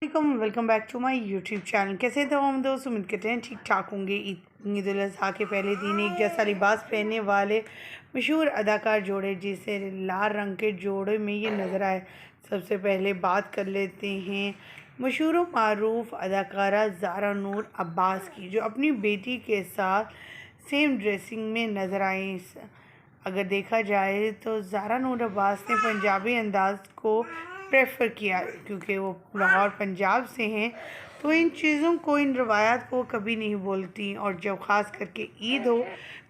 Welcome back to my YouTube channel. कैसे थे हम दोस्त? उम्मीद करते हैं ठीक ठाक होंगे। ईद उल अज़हा के पहले दिन एक जैसा लिबास पहनने वाले मशहूर अदाकार जोड़े जिसे लाल रंग के जोड़े में ये नज़र आए। सबसे पहले बात कर लेते हैं मशहूर व मारूफ अदाकारा ज़ारा नूर अब्बास की, जो अपनी बेटी के साथ सेम ड्रेसिंग में नज़र आई। अगर देखा जाए तो ज़ारा नूर अब्बास ने पंजाबी अंदाज़ को प्रेफर किया क्योंकि वो लाहौर पंजाब से हैं, तो इन चीज़ों को, इन रवायात को कभी नहीं बोलती। और जब ख़ास करके ईद हो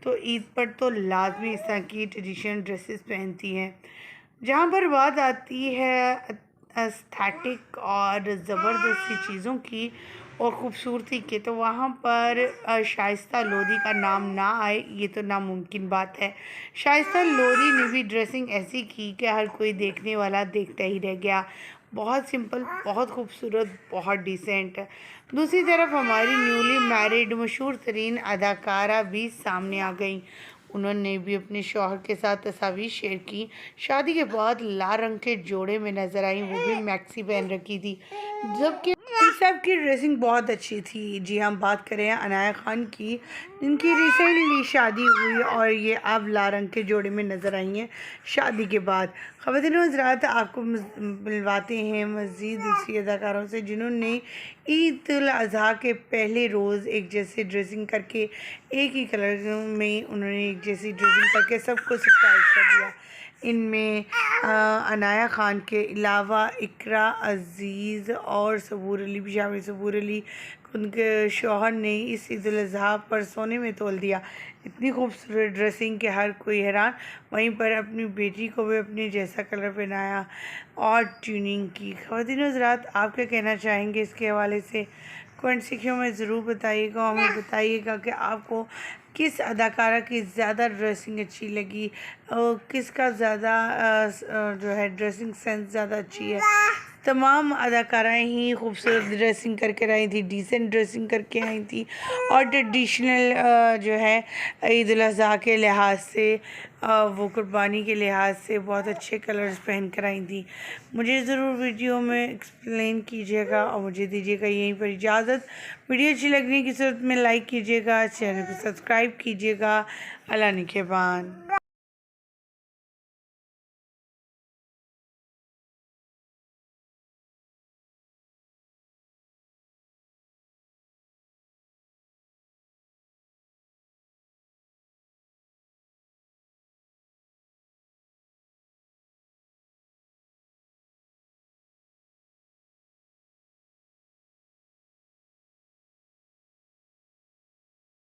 तो ईद पर तो लाजमी इस तरह की ट्रेडिशनल ड्रेसेस पहनती हैं। जहाँ पर बात आती है एस्थेटिक और ज़बरदस्ती चीज़ों की और ख़ूबसूरती के, तो वहाँ पर शाइस्ता लोधी का नाम ना आए ये तो नामुमकिन बात है। शाइस्ता लोधी ने भी ड्रेसिंग ऐसी की कि हर कोई देखने वाला देखता ही रह गया। बहुत सिंपल, बहुत खूबसूरत, बहुत डिसेंट। दूसरी तरफ हमारी न्यूली मैरिड मशहूर तरीन अदाकारा भी सामने आ गई। उन्होंने भी अपने शौहर के साथ तस्वीर शेयर की। शादी के बाद लाल रंग के जोड़े में नज़र आई, वो भी मैक्सी पहन रखी थी, जबकि इन सब की ड्रेसिंग बहुत अच्छी थी। जी हम बात करें अनाया खान की, इनकी रिसेंटली शादी हुई और ये अब लाल रंग के जोड़े में नज़र आई हैं शादी के बाद। ख़वातीन व हज़रात, आपको मिलवाते हैं मज़ीद दूसरी अदाकारों से जिन्होंने ईद उल अज़हा के पहले रोज़ एक जैसे ड्रेसिंग करके, एक ही कलर में उन्होंने एक जैसी ड्रेसिंग करके सबको सरप्राइज़ कर दिया। इनमें अनाया खान के अलावा इकरा अज़ीज़ और सबूर अली भी शामिल। सबूर अली उनके शौहर ने इस ईद उल अज़हा पर सोने में तोल दिया। इतनी खूबसूरत ड्रेसिंग के हर कोई हैरान। वहीं पर अपनी बेटी को भी अपने जैसा कलर पहनाया और ट्यूनिंग की। ख़वातीन हज़रात, आप क्या कहना चाहेंगे इसके हवाले से? कमेंट सेक्शन में ज़रूर बताइएगा। हमें बताइएगा कि आपको किस अदाकारा की ज़्यादा ड्रेसिंग अच्छी लगी, किसका ज़्यादा जो है ड्रेसिंग सेंस ज़्यादा अच्छी है। तमाम अदाकाराएँ ही खूबसूरत ड्रेसिंग करके आई थी, डिसेंट ड्रेसिंग करके आई थी और ट्रेडिशनल जो है ईद उल अज़हा के लिहाज से, वो कुर्बानी के लिहाज से बहुत अच्छे कलर्स पहन कर आई थी। मुझे ज़रूर वीडियो में एक्सप्लेन कीजिएगा और मुझे दीजिएगा यहीं पर इजाज़त। वीडियो अच्छी लगने की सूरत में लाइक कीजिएगा, चैनल को सब्सक्राइब कीजिएगा। अल्लाह निगहबान।